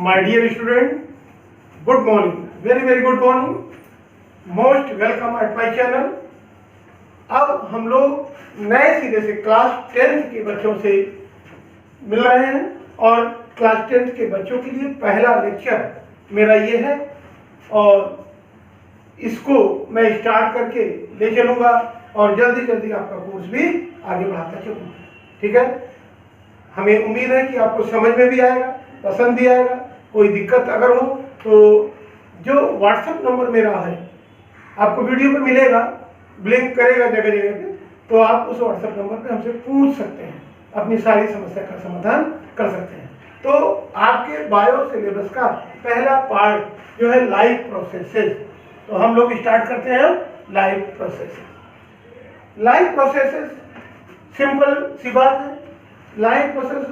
My dear student, good morning, very good morning, most welcome at my channel। अब हम लोग नए सिरे से क्लास 10th के बच्चों से मिल रहे हैं और क्लास 10th के बच्चों के लिए पहला लेक्चर मेरा ये है और इसको मैं स्टार्ट करके ले चलूँगा और जल्दी आपका कोर्स भी आगे बढ़ाता चलूँगा। ठीक है, हमें उम्मीद है कि आपको समझ में भी आएगा, पसंद भी आएगा। कोई दिक्कत अगर हो तो जो व्हाट्सएप नंबर मेरा है आपको वीडियो पे मिलेगा, ब्लिंक करेगा जगह पे, तो आप उस व्हाट्सएप नंबर पे हमसे पूछ सकते हैं, अपनी सारी समस्या का समाधान कर सकते हैं। तो आपके बायो सिलेबस का पहला पार्ट जो है लाइफ प्रोसेसेस, तो हम लोग स्टार्ट करते हैं life processes. Life processes simple सी बात है। लाइफ प्रोसेस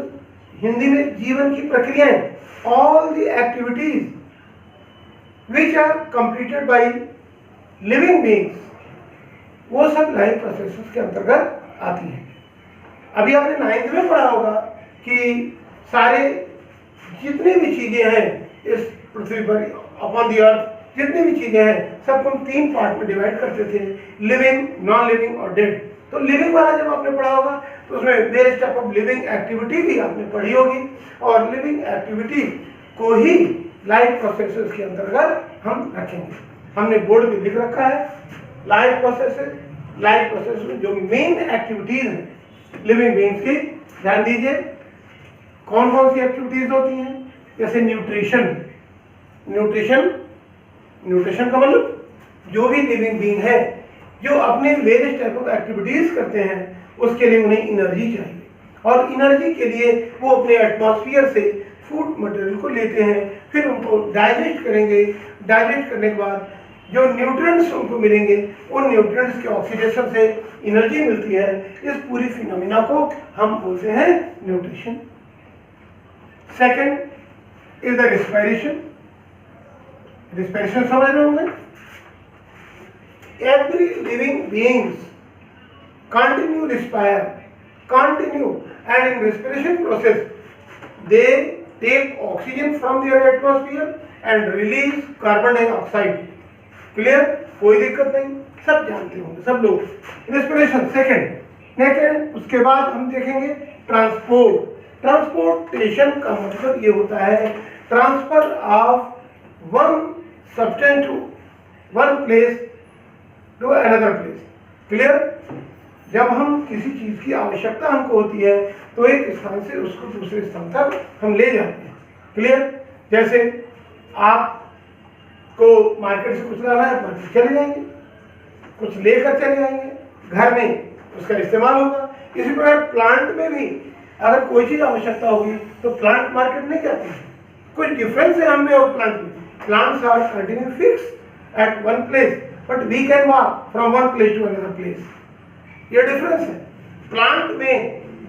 हिंदी में जीवन की प्रक्रियाएं, all the activities which are completed by living beings, वो सब लाइफ प्रोसेसेस के अंतर्गत आती हैं। अभी आपने 9th में पढ़ा होगा कि सारे जितनी भी चीजें हैं इस पृथ्वी पर, अपॉन द अर्थ, जितनी भी चीजें हैं सबको हम 3 पार्ट में डिवाइड करते थे, लिविंग, नॉन लिविंग और डेड। तो लिविंग वाला जब आपने पढ़ा होगा तो उसमें various type of living activity भी आपने पढ़ी होगी और लिविंग एक्टिविटी को ही लाइफ प्रोसेसेस के अंतर्गत हम रखेंगे। हमने बोर्ड पे लिख रखा है लाइफ प्रोसेसेस। लाइफ प्रोसेस में जो मेन एक्टिविटीज हैं लिविंग बीइंग्स की, ध्यान दीजिए कौन कौन सी एक्टिविटीज होती हैं। जैसे न्यूट्रिशन, न्यूट्रिशन का मतलब जो भी लिविंग बीइंग है जो अपने वेरियस टाइप ऑफ एक्टिविटीज करते हैं उसके लिए उन्हें एनर्जी चाहिए और एनर्जी के लिए वो अपने एटमॉस्फेयर से फूड मटेरियल को लेते हैं, फिर उनको डाइजेस्ट करेंगे। डाइजेस्ट करने के बाद जो न्यूट्रिएंट्स उनको मिलेंगे उन न्यूट्रिएंट्स के ऑक्सीडेशन से एनर्जी मिलती है। इस पूरी फिनोमिना को हम बोलते हैं nutrition. Second is the respiration. Respiration समझ रहे होंगे। Every living beings continue and in respiration process they take oxygen from their atmosphere and release carbon dioxide। Clear, कोई दिक्कत नहीं, सब जानते होंगे सब लोग। Respiration second. उसके बाद हम देखेंगे ट्रांसपोर्टेशन का मतलब ये होता है transfer of one substance to one place to another place. Clear, जब हम किसी चीज की आवश्यकता हमको होती है तो एक स्थान से उसको दूसरे स्थान तक हम ले जाते हैं। क्लियर, जैसे आपको मार्केट से कुछ लाना है, मार्केट चले जाएंगे, कुछ लेकर चले जाएंगे, घर में उसका इस्तेमाल होगा। इसी प्रकार प्लांट में भी अगर कोई चीज आवश्यकता होगी तो प्लांट मार्केट नहीं जाती है। कुछ डिफरेंस है हम में और प्लांट में। Plants are continue fix at one place but we can walk from one place to another place. ये डिफरेंस है। प्लांट में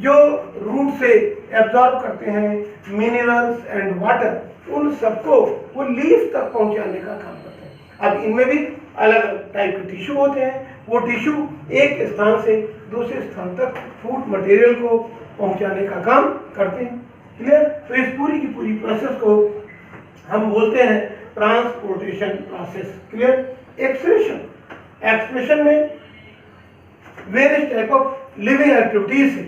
जो रूट से एब्जॉर्ब करते हैं मिनरल्स एंड वाटर, उन सबको वो लीफ तक पहुंचाने का काम करते हैं। अब इनमें भी अलग अलग टाइप के टिश्यू होते हैं, वो टिश्यू एक स्थान से दूसरे स्थान तक फूड मटेरियल को पहुंचाने का काम करते हैं। क्लियर, तो इस पूरी की पूरी प्रोसेस को हम बोलते हैं ट्रांसपोर्टेशन प्रोसेस। क्लियर, एक्सप्रेशन में various type of living activities से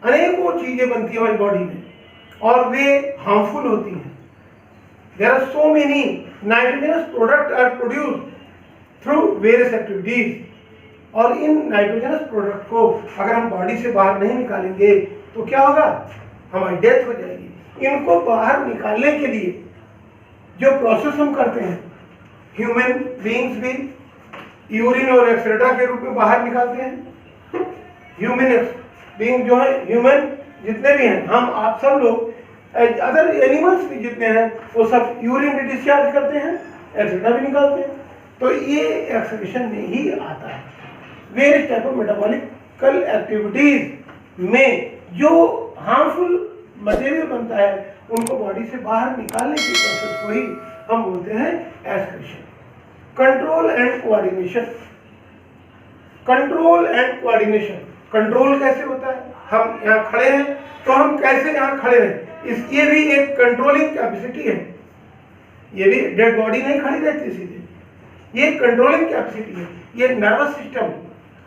अनेकों चीजें बनती है हमारी बॉडी में और वे हार्मफुल होती हैं। There are so many nitrogenous product are produced through various activities और इन नाइट्रोजनस प्रोडक्ट को अगर हम बॉडी से बाहर नहीं निकालेंगे तो क्या होगा, हमारी डेथ हो जाएगी। इनको बाहर निकालने के लिए जो प्रोसेस हम करते हैं, ह्यूमन बीइंग्स भी यूरिन और एक्सेट्रा के रूप में बाहर निकालते हैं। ह्यूमन बीइंग जो है, ह्यूमन जितने भी हैं, हम आप सब लोग, अदर एनिमल्स भी जितने हैं वो सब यूरिन भी डिस्चार्ज करते हैं, एक्सेट्रा भी निकालते हैं। तो ये एक्सक्रीशन में ही आता है। Various type of metabolical activities में जो हार्मफुल मटेरियल बनता है उनको बॉडी से बाहर निकालने की प्रोसेस को ही हम बोलते हैं excretion. Control and coordination. Control कैसे होता है? हम यहाँ खड़े हैं तो हम कैसे यहाँ खड़े हैं ये भी एक कंट्रोलिंग कैपेसिटी है। ये भी डेड बॉडी नहीं खड़ी रहती सीधे, ये कंट्रोलिंग कैपेसिटी है। ये नर्वस सिस्टम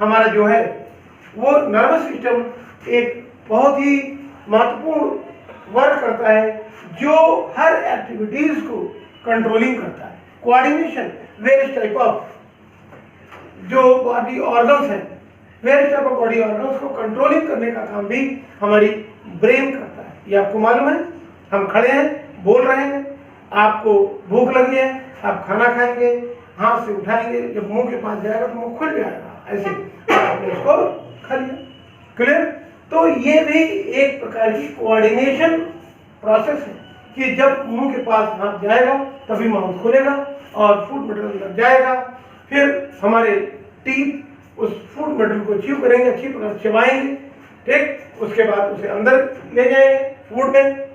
हमारा जो है वो नर्वस सिस्टम एक बहुत ही महत्वपूर्ण वर्क करता है जो हर एक्टिविटीज को कंट्रोलिंग करता है। कोऑर्डिनेशन वेरियस टाइप ऑफ जो बॉडी ऑर्गन्स है, various type of body organs को कंट्रोलिंग करने का काम भी हमारी ब्रेन करता है। ये आपको मालूम है, हम खड़े हैं बोल रहे हैं, आपको भूख लगी है, आप खाना खाएंगे, हाथ से उठाएंगे, जब मुंह के पास जाएगा तो मुंह खुल जाएगा, ऐसे आपने उसको खा लिया। क्लियर? तो ये भी एक प्रकार की कोऑर्डिनेशन प्रोसेस है कि जब मुंह के पास हाथ जाएगा तभी माउथ खुलेगा और फूड मटेरियल अंदर जाएगा, फिर हमारे टीथ उस फूड मटेरियल को च्यू करेंगे, अच्छी प्रकार चबाएंगे, ठीक, उसके बाद उसे अंदर ले जाएंगे फूड में,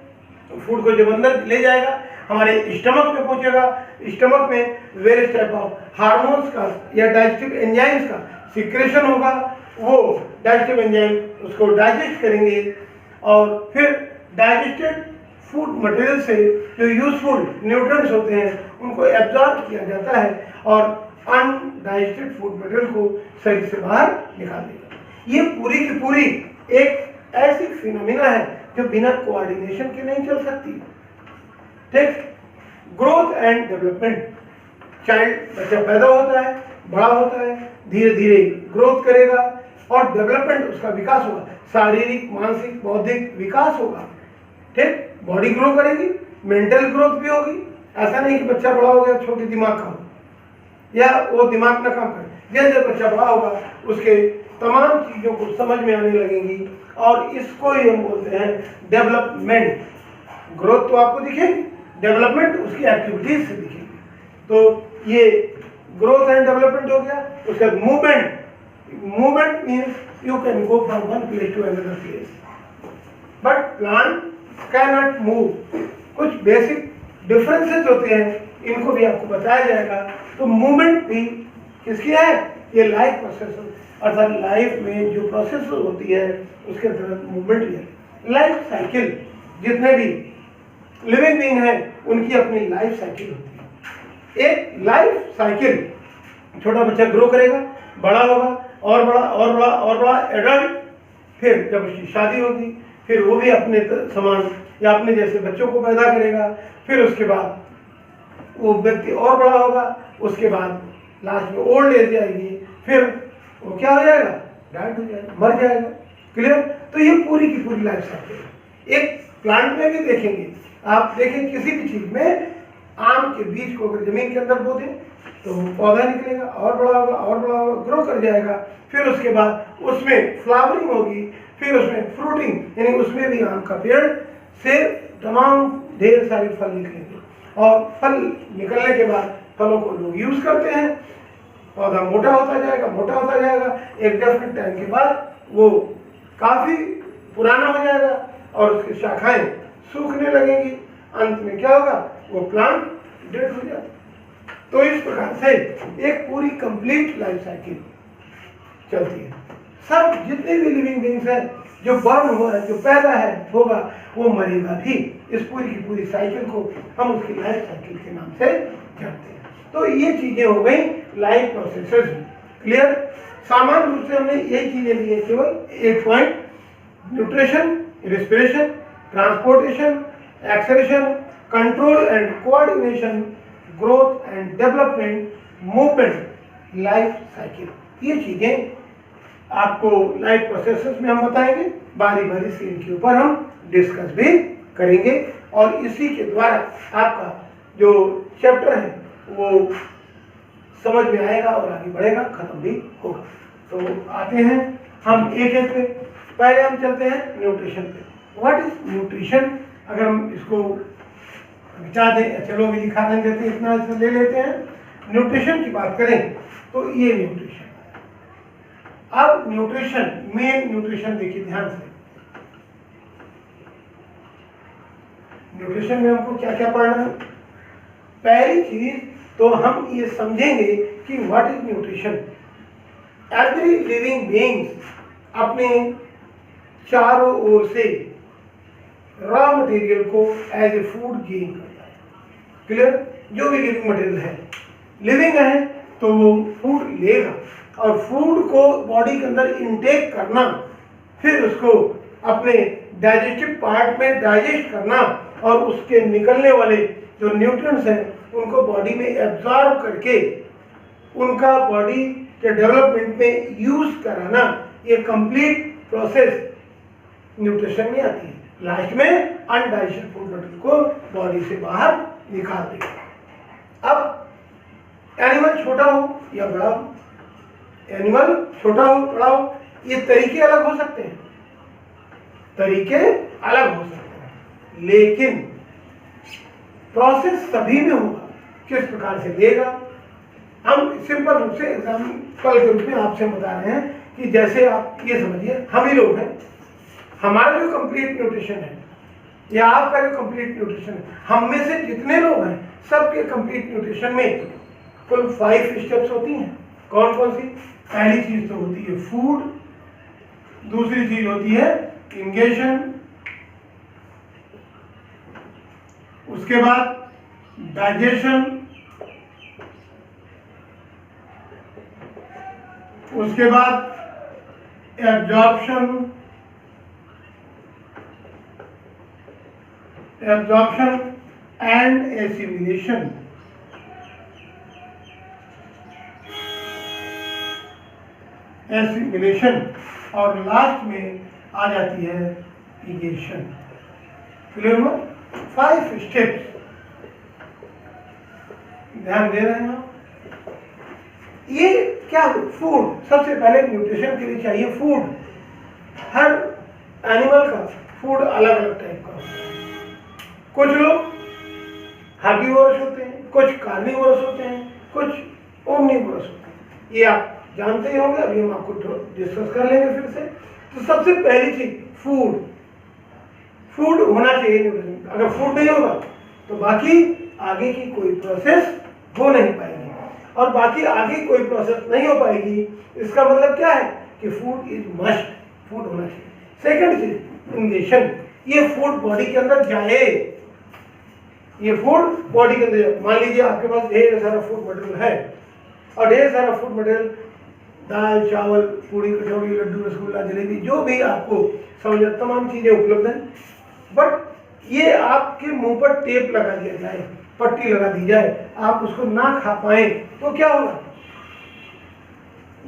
फूड को जब अंदर ले जाएगा हमारे स्टमक में पहुंचेगा, स्टमक में वेरियस टाइप ऑफ हार्मोन्स का या डाइजेस्टिव एंजाइम्स का सिक्रेशन होगा, वो डाइजेस्टिव एंजाइम उसको डाइजेस्ट करेंगे और फिर डाइजेस्टेड फूड मटेरियल से जो यूजफुल न्यूट्रिएंट्स होते हैं उनको एब्जॉर्ब किया जाता है और अनडाइजेस्टेड फूड मटेरियल को शरीर से बाहर निकाल देगा। ये पूरी की पूरी एक ऐसी फिनोमिना है जो बिना कोऑर्डिनेशन के नहीं चल सकती। ठीक, ग्रोथ एंड डेवलपमेंट, चाइल्ड बच्चा पैदा होता है, बड़ा होता है, धीरे धीरे ग्रोथ करेगा और डेवलपमेंट उसका विकास होगा, शारीरिक मानसिक बौद्धिक विकास होगा। ठीक, बॉडी ग्रो करेगी, मेंटल ग्रोथ भी होगी। ऐसा नहीं कि बच्चा बड़ा हो गया छोटे दिमाग का हो या वो दिमाग ना काम करे, जैसे बच्चा बड़ा होगा उसके तमाम चीज़ों को समझ में आने लगेंगी और इसको ही हम बोलते हैं डेवलपमेंट। ग्रोथ तो आपको दिखेगी, डेवलपमेंट उसकी एक्टिविटीज से दिखेगी। तो ये ग्रोथ एंड डेवलपमेंट हो गया। उसके बाद movement, movement means you can go from one place to another place, but plant can not move. कुछ बेसिक डिफरेंसेस होते हैं, इनको भी आपको बताया जाएगा। तो मूवमेंट भी किसकी है? ये लाइफ प्रोसेस, अर्थात लाइफ में जो प्रोसेस होती है उसके अंतर्गत मूवमेंट भी है। लाइफ साइकिल, जितने भी लिविंग बीइंग है उनकी अपनी लाइफ साइकिल होती है। एक लाइफ साइकिल, छोटा बच्चा ग्रो करेगा, बड़ा होगा और बड़ा और बड़ा और बड़ा एडल्ट, फिर जब उसकी शादी होगी फिर वो भी अपने समान या अपने जैसे बच्चों को पैदा करेगा, फिर उसके बाद वो व्यक्ति और बड़ा होगा, उसके बाद लास्ट में ओल्ड एज आएगी, फिर वो क्या हो जाएगा? डेड हो जाएगा, मर जाएगा। क्लियर? तो ये पूरी की पूरी लाइफ साइकिल है। एक प्लांट में भी देखेंगे आप, देखें किसी भी चीज में, आम के बीज को अगर जमीन के अंदर बो दें तो पौधा निकलेगा और बड़ा होगा और बड़ा होगा, ग्रो कर जाएगा, फिर उसके बाद उसमें फ्लावरिंग होगी, फिर उसमें फ्रूटिंग यानी उसमें भी आम का पेड़ से तमाम ढेर सारे फल निकलेंगे और फल निकलने के बाद फलों को लोग यूज करते हैं, पौधा मोटा होता जाएगा, मोटा होता जाएगा, एक डेफिनेट टाइम के बाद वो काफी पुराना हो जाएगा और उसकी शाखाएं सूखने लगेंगी, अंत में क्या होगा? वो प्लांट डेड हो जाएगा। तो इस प्रकार से एक पूरी कंप्लीट लाइफ साइकिल चलती है। सब जितने भी लिविंग बीइंग्स हैं, जो बर्न हुआ है, जो पैदा है होगा, वो मरेगा भी। इस पूरी की पूरी साइकिल को हम उसकी लाइफ साइकिल के नाम से जानते हैं। तो ये चीजें हो गई लाइफ प्रोसेसेस। क्लियर? सामान्य रूप से हमने यही चीजें ली है, केवल एक point, nutrition, respiration, transportation, acceleration, control and coordination, growth and development, movement, life cycle. ये चीजें आपको लाइफ प्रोसेसेस में हम बताएंगे, बारी बारी से इनके ऊपर हम डिस्कस भी करेंगे और इसी के द्वारा आपका जो चैप्टर है वो समझ में आएगा और आगे बढ़ेगा, खत्म भी होगा। तो आते हैं हम एक एक पे। पहले हम चलते हैं न्यूट्रिशन पे। What is nutrition? अगर हम इसको बचा दें, चलो भी लिखा नहीं देते, इतना ले लेते हैं। न्यूट्रिशन की बात करें तो ये न्यूट्रिशन। अब न्यूट्रिशन, मेन न्यूट्रिशन देखिए ध्यान से। न्यूट्रिशन में हमको क्या क्या पढ़ना है? पहली चीज तो हम ये समझेंगे कि what is nutrition. Every living beings अपने चारों ओर से रॉ मटेरियल को एज ए फूड गेन करता है। क्लियर? जो भी लिविंग मटेरियल है, लिविंग है तो वो फूड लेगा और फूड को बॉडी के अंदर इनटेक करना, फिर उसको अपने डाइजेस्टिव पार्ट में डाइजेस्ट करना और उसके निकलने वाले जो न्यूट्रिएंट्स हैं उनको बॉडी में एब्जॉर्ब करके उनका बॉडी के डेवलपमेंट में यूज कराना, ये कंप्लीट प्रोसेस न्यूट्रिशन में आती है। लास्ट में अनडाइजेस्टेड फूड मटेरियल को बॉडी से बाहर निकाल देगा। अब एनिमल छोटा हो या बड़ा हो, एनिमल छोटा हो बड़ा हो, ये तरीके अलग हो सकते हैं, तरीके अलग हो सकते हैं, लेकिन प्रोसेस सभी में होगा। किस प्रकार से लेगा, हम सिंपल रूप से एग्जाम्पल के रूप में आपसे बता रहे हैं कि जैसे आप ये समझिए, हम ही लोग हैं, हमारा जो कंप्लीट न्यूट्रिशन है या आपका जो कंप्लीट न्यूट्रिशन है, हम में से जितने लोग हैं सबके कंप्लीट न्यूट्रिशन में कुल 5 स्टेप्स होती हैं। कौन कौन सी? पहली चीज तो होती है फूड, दूसरी चीज होती है इंगेशन, उसके बाद डाइजेशन, उसके बाद एब्जॉर्प्शन एंड एसिमिलेशन। और लास्ट में आ जाती है इगेशन। क्लियर हुआ? 5 स्टेप्स ध्यान दे रहे हैं आप? ये क्या? फूड, सबसे पहले न्यूट्रिशन के लिए चाहिए फूड। हर एनिमल का फूड अलग अलग टाइप का होता है। कुछ लोग हर्बीवोरस होते हैं, कुछ कार्निवोरस होते हैं, कुछ ओमनीवोरस होते हैं। ये आप जानते ही होंगे, अभी हम आपको डिस्कस कर लेंगे फिर से। तो सबसे पहली चीज फूड, फूड होना चाहिए न्यूट्रिशन। अगर फूड नहीं होगा तो बाकी आगे की कोई प्रोसेस हो नहीं पाएगी, और बाकी आगे कोई प्रोसेस नहीं हो पाएगी। इसका मतलब क्या है कि फूड इज मस्ट, फूड होना चाहिए। सेकंड चीज इंगेशन, ये फूड बॉडी के अंदर जाए, ये फूड बॉडी के अंदर। मान लीजिए आपके पास ढेर सारा फूड मटेरियल है और ढेर सारा फूड मटेरियल, दाल चावल पूड़ी कचौड़ी लड्डू रसगुल्ला जलेबी जो भी आपको समझ, तमाम चीजें उपलब्ध हैं, बट ये आपके मुंह पर टेप लगा दिया जाए, पट्टी लगा दी जाए, आप उसको ना खा पाए तो क्या होगा?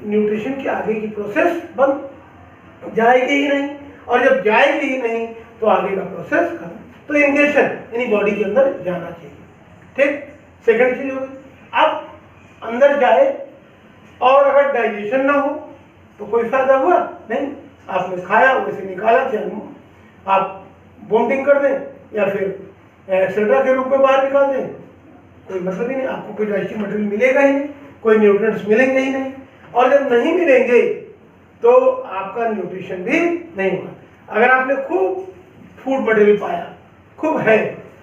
न्यूट्रिशन की आगे की प्रोसेस बंद, जाएगी ही नहीं, और जब जाएगी ही नहीं तो आगे का प्रोसेस खत्म। तो इंगेशन यानी बॉडी के अंदर जाना चाहिए। ठीक, सेकंड चीज होगी। अब अंदर जाए और अगर डाइजेशन ना हो तो कोई फायदा हुआ नहीं। आपने खाया वैसे निकाला, चाहे आप वोमिटिंग कर दें या फिर एक्सेट्रा के रूप में बाहर निकाल दें, कोई मतलब ही नहीं। आपको कोई डाइजेस्टिव मटेरियल मिलेगा ही नहीं, कोई न्यूट्रिएंट्स मिलेंगे ही नहीं, और जब नहीं मिलेंगे तो आपका न्यूट्रिशन भी नहीं होगा। अगर आपने खूब फूड मटेरियल पाया, खूब है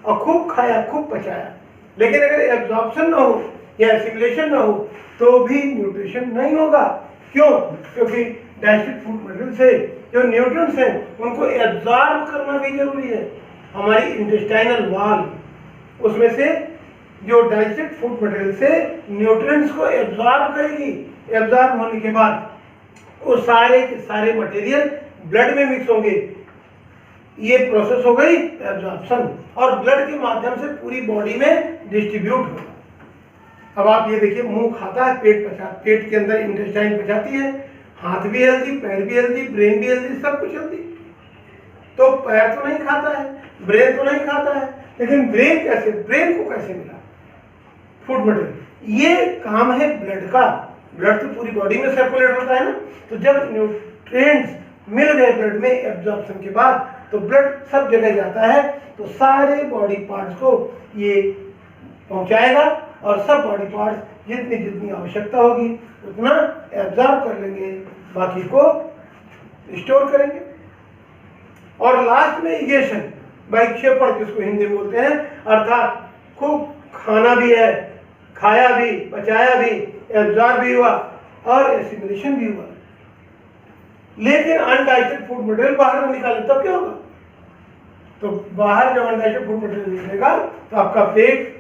और खूब खाया, खूब पचाया, लेकिन अगर एब्जॉर्प्शन ना हो या एसिमिलेशन ना हो तो भी न्यूट्रिशन नहीं होगा। क्यों? क्योंकि डाइजेस्टेड फूड मटेरियल से जो न्यूट्रिएंट्स हैं उनको एब्जॉर्ब करना भी जरूरी है। हमारी इंटेस्टाइनल वॉल, उसमें से जो डाइजेस्टेड फूड मटेरियल से न्यूट्रिएंट्स को एब्जॉर्ब करेगी, एब्जॉर्ब होने के बाद वो सारे के सारे मटेरियल ब्लड में मिक्स होंगे। ये प्रोसेस हो गई एब्जॉर्प्शन, और ब्लड के माध्यम से पूरी बॉडी में डिस्ट्रीब्यूट होगा। अब आप ये देखिए, मुंह खाता है, पेट के अंदर इंटेस्टाइन पचाती है, हाथ भी हेल्दी, पैर भी हेल्दी, ब्रेन भी हेल्दी, सब कुछ हेल्दी। तो पैर तो नहीं खाता है, ब्रेन तो नहीं खाता है, लेकिन ब्रेन कैसे, ब्रेन को कैसे मिला फूड मटेरियल? ये काम है ब्लड का। ब्लड तो पूरी बॉडी में सर्कुलेट होता है ना, तो जब न्यूट्रिएंट्स मिल गए ब्लड में एब्जॉर्प्शन के बाद, तो ब्लड सब जगह जाता है, तो सारे बॉडी पार्ट्स को ये पहुंचाएगा, और सब बॉडी पार्ट्स जितनी जितनी आवश्यकता होगी उतना एब्जॉर्ब कर लेंगे, बाकी को स्टोर करेंगे। और लास्ट में इगेशन, विक्षेपण जिसको हिंदी में बोलते हैं, अर्थात खूब खाना भी है, खाया भी, पचाया भी, एब्जॉर्ब भी हुआ और एसिमिलेशन भी हुआ, लेकिन अनडाइजेस्टेड फूड मटेरियल बाहर न निकाले तब क्या होगा? तो बाहर जब अनडाइजेस्टेड फूड मटेरियल निकलेगा तो आपका पेट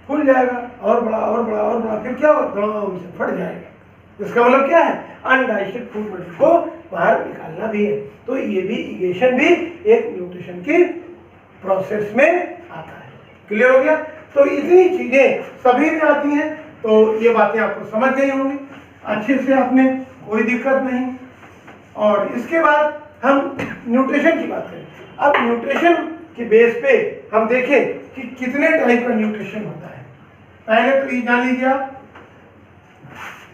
फूल जाएगा, और बड़ा और बड़ा और बड़ा, फिर क्या होगा, दम से फट जाएगा। इसका मतलब क्या है, अनडाइजेस्टेड फूड मटेरियल को बाहर निकालना भी है। तो ये भी इगेशन भी एक न्यूट्रिशन की प्रोसेस में आता है। क्लियर हो गया? तो इतनी चीजें सभी में आती हैं, तो ये बातें आपको समझ गई होंगी अच्छे से, आपने कोई दिक्कत नहीं। और इसके बाद हम न्यूट्रिशन की बात करें। अब न्यूट्रिशन के बेस पे हम देखें कि कितने टाइप का न्यूट्रिशन होता है। पहले तो ये जान लीजिए आप,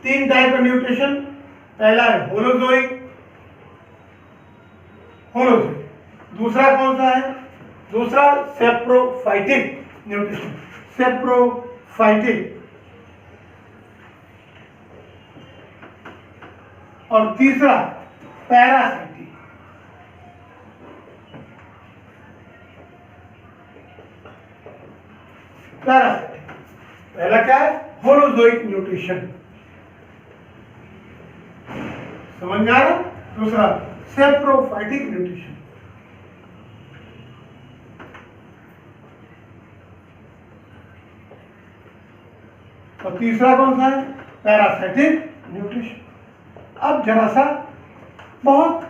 3 टाइप का न्यूट्रिशन। पहला है होलोजोइक, दूसरा कौन सा है, दूसरा सेप्रोफाइटिक न्यूट्रिशन, सेप्रोफाइटिक, और तीसरा पैरासाइटिक। पहला क्या है, होलोजोइक न्यूट्रिशन, समझ में आ रहा। दूसरा सेप्रोफाइटिक न्यूट्रिशन, और तीसरा कौन सा है, पैरासाइटिक न्यूट्रिशन। अब जरा सा बहुत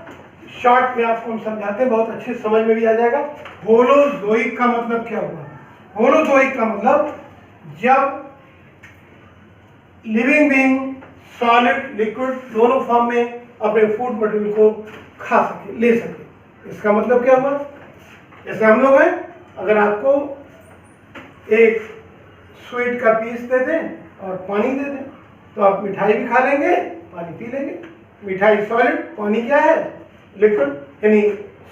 शॉर्ट में आपको हम समझाते हैं, बहुत अच्छे समझ में भी आ जाएगा। होलोजोइक का मतलब क्या हुआ? होलोजोइक का मतलब जब लिविंग बीइंग सॉलिड लिक्विड दोनों फॉर्म में अपने फूड मटेरियल को खा सके, ले सके। इसका मतलब क्या हुआ, जैसे हम लोग हैं, अगर आपको एक स्वीट का पीस दे दें और पानी दे दें तो आप मिठाई भी खा लेंगे, पानी पी लेंगे। मिठाई सॉलिड, पानी क्या है, लिक्विड, यानी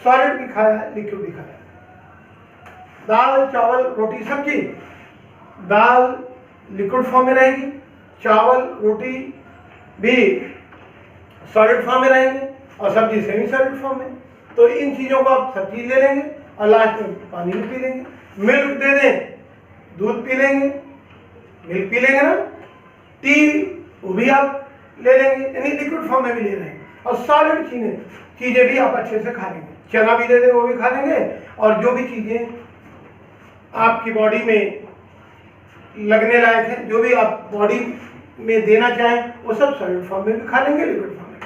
सॉलिड भी खाया लिक्विड भी खाया। दाल चावल रोटी सब्जी, दाल लिक्विड फॉर्म में रहेगी, चावल रोटी भी सॉलिड फॉर्म में रहेंगे, और सब्जी सेमी सॉलिड फॉर्म में। तो इन चीज़ों को आप सब चीज़ ले लेंगे और लास्ट में पानी भी पी लेंगे। मिल्क दे दें, दूध पी लेंगे, मिल्क पी लेंगे ना, टी वो भी आप ले लेंगे, यानी लिक्विड फॉर्म में भी ले रहे हैं। और सॉलिड चीज़ें भी आप अच्छे से खा लेंगे, चना भी दे दें वो भी खा लेंगे, और जो भी चीज़ें आपकी बॉडी में लगने लायक है, जो भी आप बॉडी में देना चाहें, वो सब सॉलिड फॉर्म में भी खा लेंगे, लिक्विड फॉर्म में।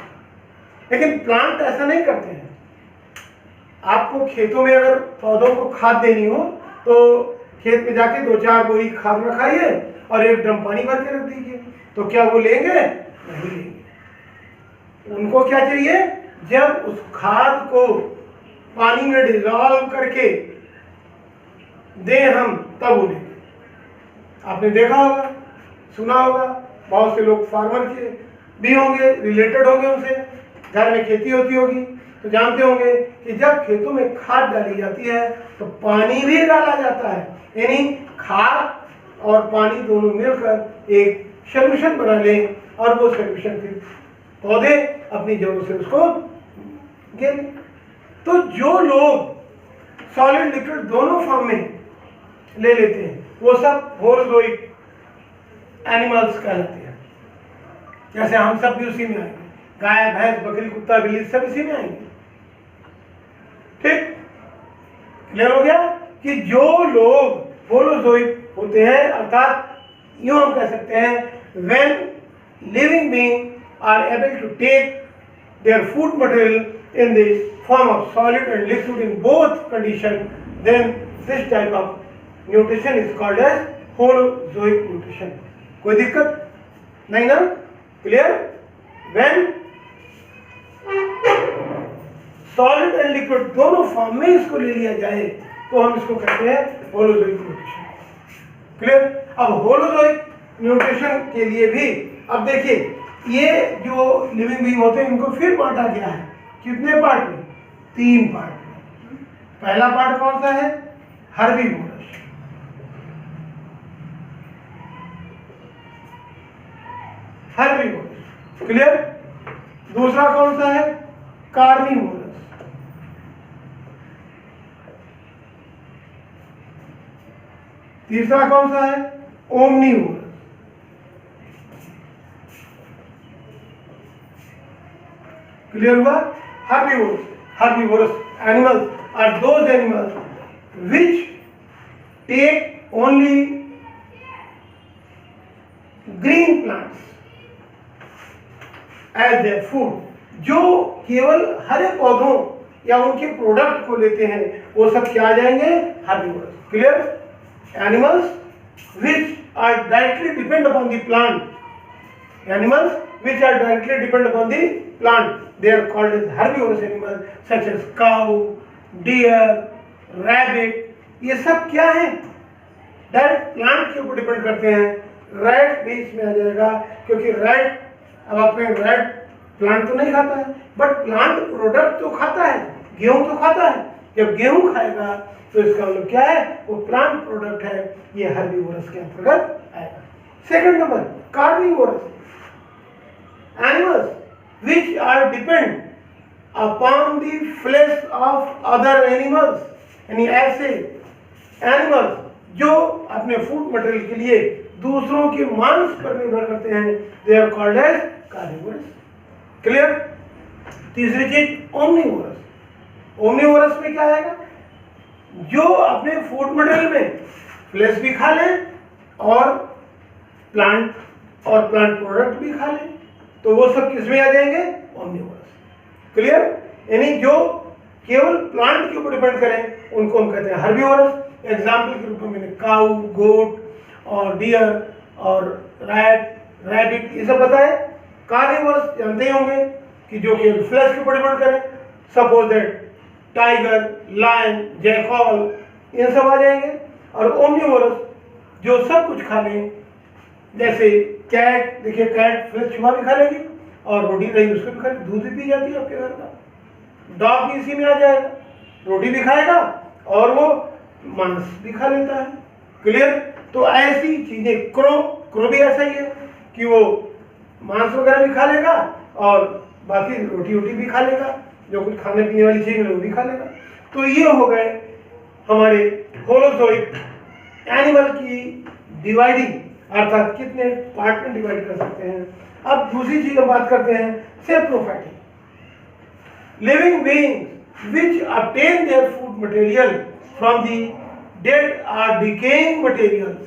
लेकिन प्लांट ऐसा नहीं करते हैं। आपको खेतों में अगर पौधों को खाद देनी हो तो खेत में जाके 2-4 बोरी खाद रखाइए और 1 ड्रम पानी भर के रख दीजिए, तो क्या वो लेंगे? नहीं लेंगे। उनको क्या चाहिए, जब उस खाद को पानी में डिजॉल्व करके दें हम, तब वो लेंगे। आपने देखा होगा, सुना होगा, बहुत से लोग फार्मर के भी होंगे, रिलेटेड होंगे उनसे, घर में खेती होती होगी, तो जानते होंगे कि जब खेतों में खाद डाली जाती है तो पानी भी डाला जाता है, यानी खाद और पानी दोनों मिलकर एक सॉल्यूशन बना लें, और वो सॉल्यूशन फिर पौधे अपनी जड़ों से उसको गिर। तो जो लोग सॉलिड लिक्विड दोनों फॉर्म में ले लेते हैं वो सब होलोजोइक एनिमल्स कहलाते हैं। जैसे हम सब भी उसी में आएंगे, गाय भैंस बकरी कुत्ता बिल्ली सब इसी में आएंगे। ठीक क्लियर हो गया कि जो लोग होलोजोइक होते हैं, अर्थात यूं हम कह सकते हैं, when living beings are able to take their food material in the form of solid and liquid in both conditions, then this type of nutrition is called as holozoic nutrition. कोई दिक्कत नहीं ना? Clear? when solid and liquid दोनों form में इसको ले लिया जाए तो हम इसको कहते हैं होलोजोइक न्यूट्रिशन। क्लियर? अब होलोजोइक न्यूट्रिशन के लिए भी अब देखिए, ये जो लिविंग बीइंग होते हैं इनको फिर बांटा गया है कितने पार्ट में? 3 पार्ट में। पहला पार्ट कौन सा है? Herbivorous, herbivorous. क्लियर? दूसरा कौन सा है? कार्निवोरस। तीसरा कौन सा है? ओमनीवोरस। क्लियर हुआ? Herbivorous animals are those animals which take only green plants as their food, जो केवल हरे पौधों या उनके प्रोडक्ट को लेते हैं वो सब क्या आ जाएंगे, herbivorous. Clear? Animals which are directly depend upon the plant, animals which are directly depend upon the plant, they are called as herbivorous animals such as cow, deer, rabbit। ये सब क्या है, डायरेक्ट प्लांट के ऊपर depend करते हैं। Rat भी इसमें आ जाएगा, क्योंकि रैट, अब आप कहें रैट प्लांट तो नहीं खाता है, बट प्लांट प्रोडक्ट तो खाता है, गेहूं तो खाता है। जब गेहूं खाएगा तो इसका मतलब क्या है, वो प्लांट प्रोडक्ट है, ये हर्बीवोरस के अंतर्गत आएगा। Second number, carnivorous, animals which are depend upon the flesh of other animals, यानी ऐसे एनिमल्स जो अपने फूड मटेरियल के लिए दूसरों के मांस पर निर्भर करते हैं, they are called as carnivorous. Clear? तीसरी चीज ओमनिवोरस। ओमनिवोरस में क्या आएगा, जो अपने फूड मटेरियल में फ्लेश भी खा लें और प्लांट प्रोडक्ट भी खा लें, तो वो सब किसमें आ जाएंगे, ओमनिवोरस। क्लियर? यानी जो केवल प्लांट के ऊपर डिपेंड करें उनको हम कहते हैं हर्बीवोरस। एग्जाम्पल के रूप में मैंने काऊ, गोट और डियर और रैबिट ये सब बताए। कार्निवोरस जानते ही होंगे कि जो केवल फ्लैश के ऊपर डिपेंड करें, suppose that tiger, lion, jackal, ये सब आ जाएंगे। और ओमनिवोरस जो सब कुछ खा लें, जैसे कैट, देखिए कैट फ्रेश चूहा भी खा लेगी और रोटी रही उसको भी खा लेगी, दूध भी पी जाती है आपके घर का। डॉग भी इसी में आ जाएगा, रोटी भी खाएगा और वो मांस भी खा लेता है। क्लियर? तो ऐसी चीजें, क्रो भी ऐसा ही है कि वो मांस वगैरह भी खा लेगा और बाकी रोटी भी खा लेगा, जो कुछ खाने पीने वाली चीज है वो भी खा लेगा। तो ये हो गए हमारे होलोजोइक एनिमल की डिवाइडिंग, अर्थात कितने पार्ट में डिवाइड कर सकते हैं। अब दूसरी चीज हम बात करते हैं, saprophytic, living beings which obtain their food material from the dead or decaying materials.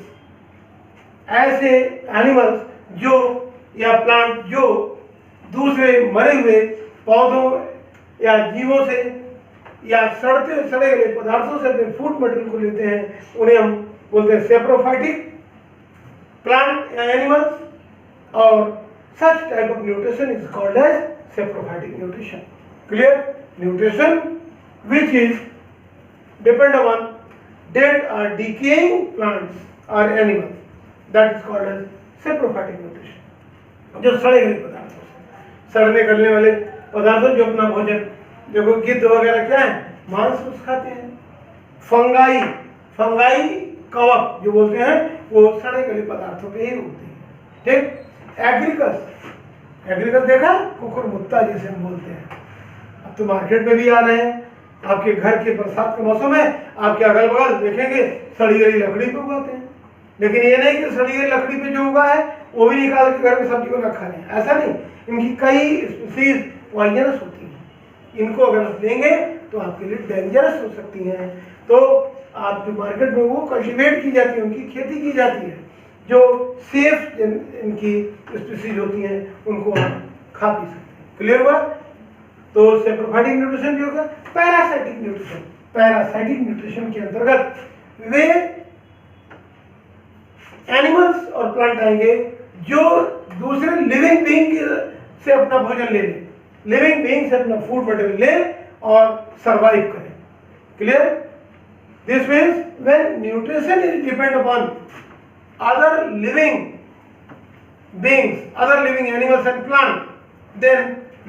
ऐसे एनिमल्स जो या प्लांट जो दूसरे मरे हुए पौधों या जीवों से या सड़े गले पदार्थों से अपने फूड मटेरियल को लेते हैं, उन्हें हम बोलते हैं saprophytic plant animals, or such type of nutrition is called as saprophytic nutrition. Clear? Nutrition which is depend upon dead or decaying plants or animals, that is called as saprophytic nutrition. जो सड़े गले पदार्थों से, सड़ने गलने वाले पदार्थों जो अपना भोजन, देखो गिद्ध वगैरह क्या है, मांस खाते हैं। फंगाई कवक जो बोलते हैं वो सड़े गले पदार्थों पे ही उगते हैं। ठीक? एग्रीकल्चर देखा, कुकुरमुत्ता जिसे हम बोलते हैं, अब तो मार्केट में भी आ रहे हैं। आपके घर के बरसात का मौसम है, आपके अगल बगल देखेंगे सड़ी गली लकड़ी पे उगाते हैं। लेकिन ये नहीं कि सड़ी गली लकड़ी पे जो उगा है वो भी निकाल के घर में सब्जी को रखा लें, ऐसा नहीं। इनकी कई स्पीसीज पॉइजनस होती हैं, इनको अगर आप लेंगे तो आपके लिए डेंजरस हो सकती हैं। तो आप जो मार्केट में वो कल्टीवेट की जाती है, उनकी खेती की जाती है, जो सेफ इनकी स्पीसीज होती हैं, उनको आप खा पी सकते हैं। क्लियर हुआ? तो सेप्रोफाइटिक न्यूट्रिशन भी होगा। पैरासाइटिक न्यूट्रिशन के अंतर्गत वे एनिमल्स और प्लांट आएंगे जो दूसरे लिविंग बीइंग से अपना भोजन ले लें, लिविंग बीइंग से अपना फूड मटेरियल ले और सरवाइव करें। Clear? This means when nutrition is depend upon other living beings, other living animals and plant, then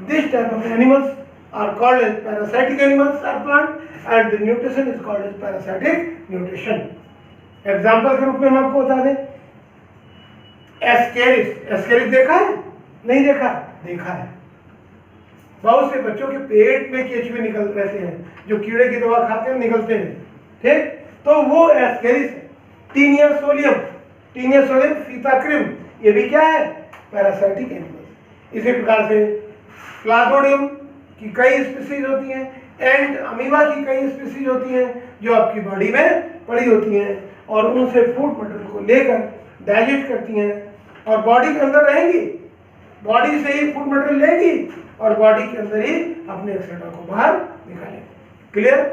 this type of animals are called as parasitic animals or plant, and the nutrition is called as parasitic nutrition. Example के रूप में हम आपको बता दें, Ascaris देखा है? नहीं देखा? देखा है। बहुत से बच्चों के पेट में केचुए निकल रहते हैं, जो कीड़े की दवा खाते हैं निकलते हैं। ठीक? तो वो एस्केरिस है। टीनिया सोलियम फीताक्रिम, ये भी क्या है? Parasitic animals. इसी प्रकार से प्लाज्मोडियम की कई स्पीसीज होती हैं, एंड अमीबा की कई स्पीसीज होती हैं जो आपकी बॉडी में पड़ी होती हैं और उनसे फूड मटेरियल को लेकर डाइजेस्ट करती हैं और बॉडी के अंदर रहेंगी, बॉडी से ही फूड मटेरियल लेगी और बॉडी के अंदर ही अपने एक्सेट्रा को बाहर निकालेंगे। क्लियर?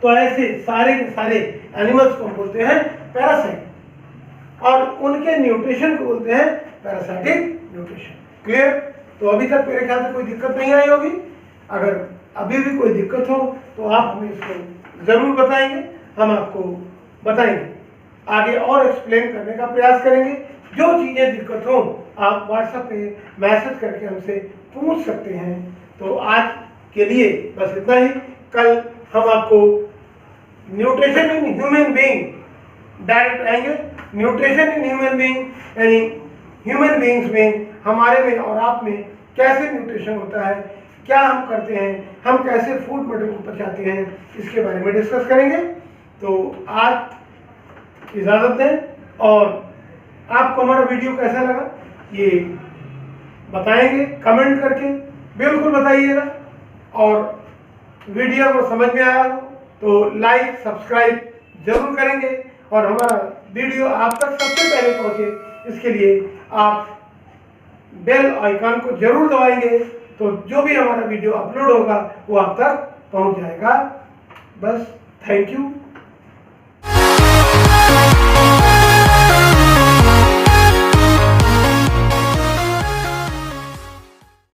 तो ऐसे सारे के सारे एनिमल्स को हम बोलते हैं पैरासाइट और उनके न्यूट्रिशन को बोलते हैं पैरासाइटिक न्यूट्रिशन। क्लियर? तो अभी तक मेरे ख्याल से कोई दिक्कत नहीं आई होगी। अगर अभी भी कोई दिक्कत हो तो आप हमें इसको ज़रूर बताएंगे, हम आपको बताएंगे, आगे और एक्सप्लेन करने का प्रयास करेंगे। जो चीज़ें दिक्कत हो आप व्हाट्सएप पे मैसेज करके हमसे पूछ सकते हैं। तो आज के लिए बस इतना ही। कल हम आपको nutrition in human being direct आएंगे। न्यूट्रिशन इन ह्यूमन बीइंग यानी ह्यूमन बीइंग्स में, हमारे में और आप में कैसे न्यूट्रिशन होता है, क्या हम करते हैं, हम कैसे फूड मटेरियल को पचाते हैं, इसके बारे में डिस्कस करेंगे। तो आज इजाज़त दें और आपको हमारा वीडियो कैसा लगा ये बताएंगे कमेंट करके, बिल्कुल बताइएगा। और वीडियो को समझ में आया हो तो लाइक सब्सक्राइब जरूर करेंगे और हमारा वीडियो आप तक सबसे पहले पहुंचे इसके लिए आप बेल आइकन को जरूर दबाएंगे, तो जो भी हमारा वीडियो अपलोड होगा वो आप तक पहुंच जाएगा। बस थैंक यू।